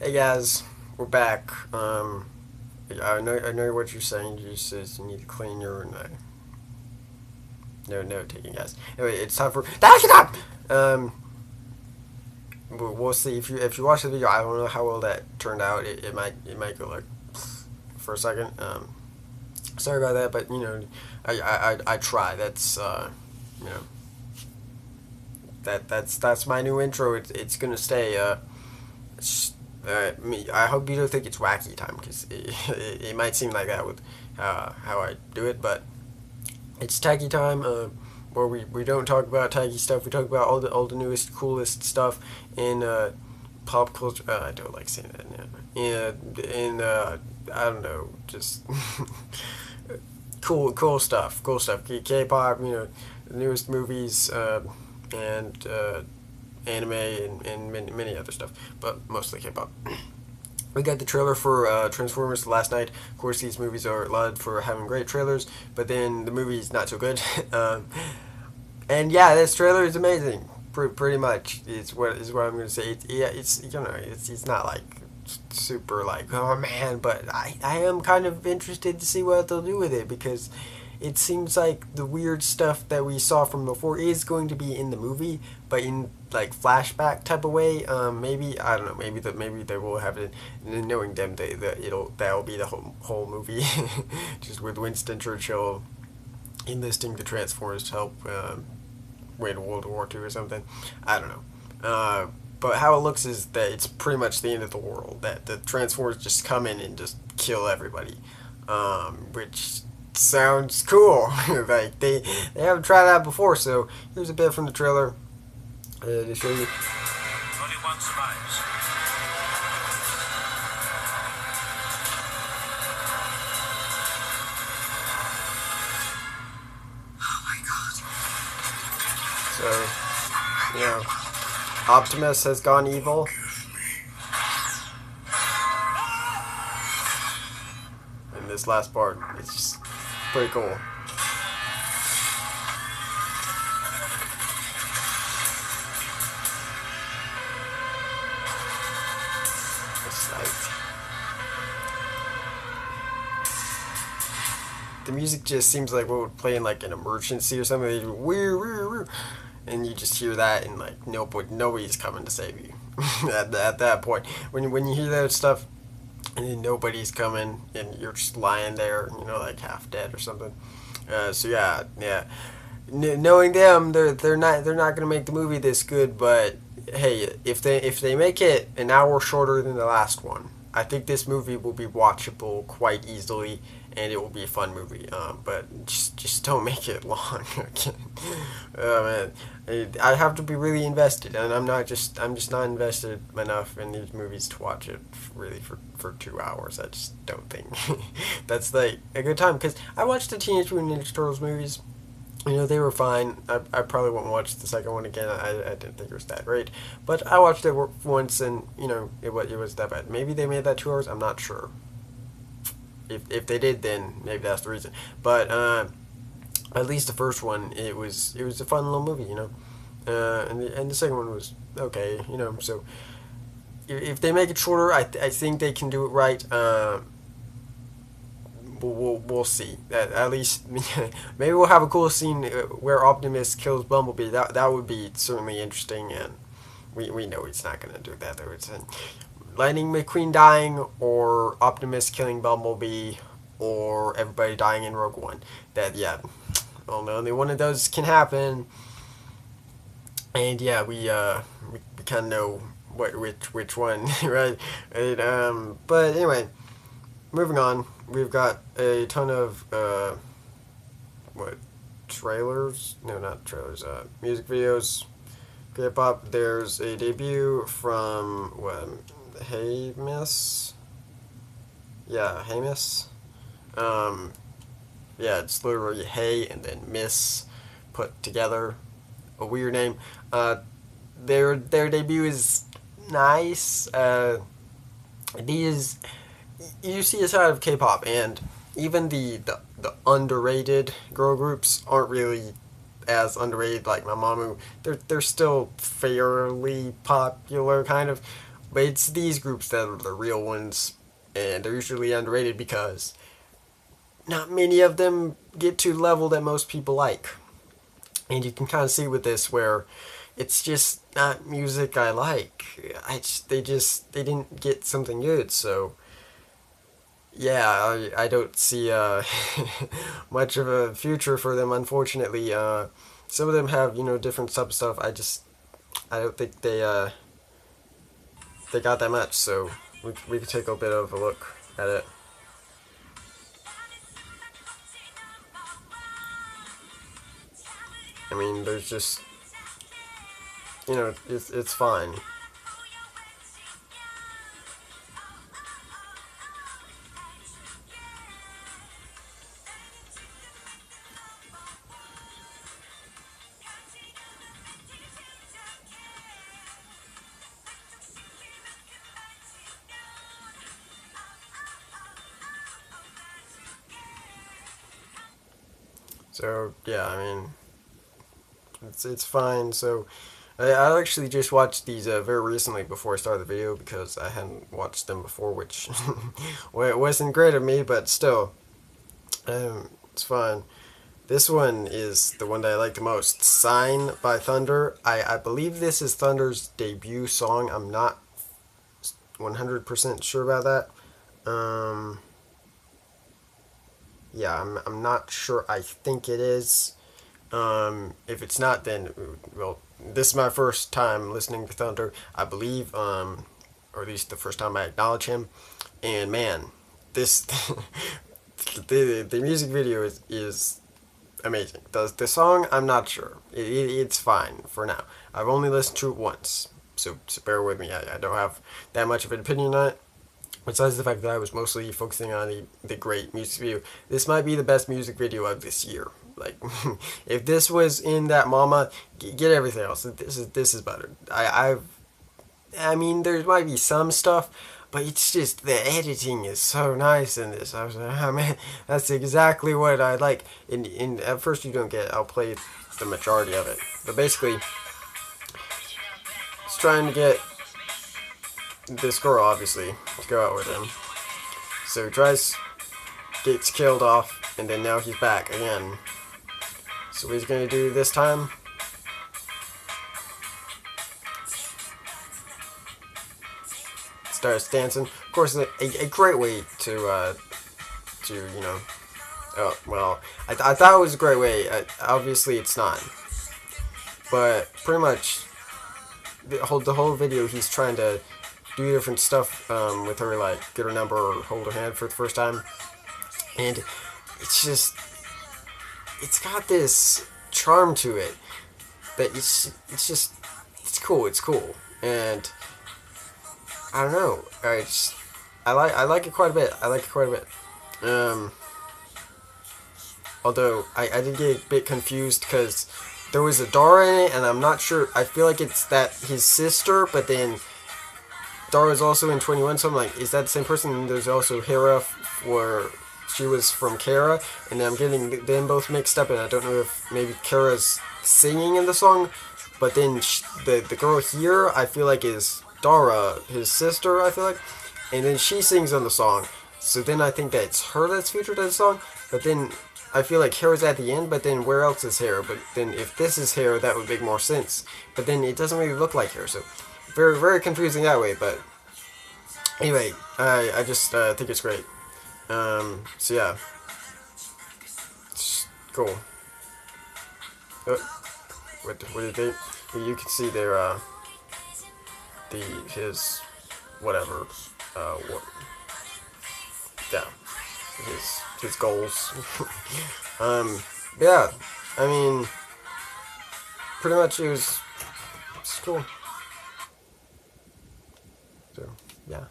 Hey guys, we're back. I know what you're saying. You says you need to clean your no taking guys. Anyway, it's time for Tacky time. We'll see if you watch the video. I don't know how well that turned out. It might go like for a second. Sorry about that, but I try. That's you know that's my new intro. It's gonna stay. I hope you don't think it's wacky time because it might seem like that with how I do it, but it's Tacky time, where we don't talk about tacky stuff. We talk about all the newest, coolest stuff in pop culture. I don't like saying that now. In I don't know, just cool stuff, K-pop, the newest movies, and anime and many other stuff, but mostly K-pop. We got the trailer for Transformers last night. Of course, these movies are lauded for having great trailers, but then the movie's not so good. And yeah, this trailer is amazing. Pretty much is what I'm gonna say. It's not like super like oh man, but I am kind of interested to see what they'll do with it because it seems like the weird stuff that we saw from before is going to be in the movie, but in like flashback type of way. Maybe I don't know. Maybe they will have it. And knowing them, that'll be the whole movie, just with Winston Churchill enlisting the Transformers to help win World War II or something. I don't know. But how it looks is that it's pretty much the end of the world. That the Transformers just come in and just kill everybody, which sounds cool. Like they haven't tried that before. So here's a bit from the trailer to show you. Only one survives. Oh my god. So Optimus has gone evil. And this last part is just pretty cool. It's like the music just seems like what would play in like an emergency or something. And you just hear that, and like nobody's coming to save you at that point. When you hear that stuff, and then nobody's coming, and you're just lying there, like half dead or something. So yeah. Knowing them, they're not gonna make the movie this good. But hey, if they make it an hour shorter than the last one, I think this movie will be watchable quite easily, and it will be a fun movie. But just don't make it long. Oh man, I have to be really invested, and I'm just not invested enough in these movies to watch it really for 2 hours. I just don't think that's like a good time because I watched the Teenage Mutant Ninja Turtles movies. They were fine. I probably won't watch the second one again. I didn't think it was that great. But I watched it once, and, it was that bad. Maybe they made that 2 hours. I'm not sure. If they did, then maybe that's the reason. But at least the first one, it was a fun little movie, and the second one was okay, So if they make it shorter, I think they can do it right. We'll see. At least maybe we'll have a cool scene where Optimus kills Bumblebee. That would be certainly interesting, and we know he's not gonna do that though. It's Lightning McQueen dying, or Optimus killing Bumblebee, or everybody dying in Rogue One. Only one of those can happen. And yeah, we kind of know which one, right? But anyway, moving on. We've got a ton of trailers? No, not trailers. Music videos. K-pop. There's a debut from Hey Miss. Yeah, Hey Miss. Yeah, it's literally Hey and then Miss put together. A weird name. Their debut is nice. You see a side of K-pop, and even the underrated girl groups aren't really as underrated like Mamamoo. They're still fairly popular, kind of, But it's these groups that are the real ones, and they're usually underrated because not many of them get to the level that most people like. And you can kind of see with this where it's just not music I like. They didn't get something good, so yeah, I don't see much of a future for them, unfortunately. Some of them have, different sub stuff. I don't think they got that much, so we could take a bit of a look at it. I mean, there's just, it's fine. So yeah, I mean, it's fine. So I actually just watched these very recently before I started the video because I hadn't watched them before, which well, it wasn't great of me, but still, it's fine. This one is the one that I like the most. Sign by Thunder. I believe this is Thunder's debut song. I'm not 100% sure about that. Yeah, I'm not sure. I think it is. If it's not, then, well, this is my first time listening to Thunder, I believe, or at least the first time I acknowledge him. And man, this, the music video is amazing. The song, I'm not sure. It's fine for now. I've only listened to it once, so bear with me. I don't have that much of an opinion on it. Besides the fact that I was mostly focusing on the great music video, this might be the best music video of this year. Like, if this was in that Mama, get everything else. This is better. I mean, there might be some stuff, but it's just the editing is so nice in this. I was like, oh man, that's exactly what I like. And at first you don't get it. I'll play the majority of it, but basically, it's trying to get this girl, obviously, to go out with him. So he tries, gets killed off, and then now he's back again. So what he's gonna do this time? Starts dancing. Of course, a great way to oh well, I thought it was a great way. Obviously, it's not. But pretty much the whole video, he's trying to do different stuff with her, like get her number or hold her hand for the first time, and it's got this charm to it that it's cool, and I don't know, I like it quite a bit. Although I did get a bit confused because there was a Dara in it, and I'm not sure. I feel like it's that his sister, but then Dara is also in 21, so I'm like, is that the same person? And there's also Hera, where she was from Kara, and I'm getting them both mixed up, and I don't know if maybe Kara's singing in the song, but then the girl here, I feel like is Dara, his sister, I feel like, and then she sings on the song, so then I think that it's her that's featured in the song, but then I feel like Hera's at the end, but then where else is Hera? But then if this is Hera, that would make more sense, but then it doesn't really look like Hera, so very, very confusing that way, but anyway, I just think it's great. So yeah, it's cool. What did they? You can see their his whatever what yeah his goals. Yeah, I mean, pretty much it's cool. So, yeah.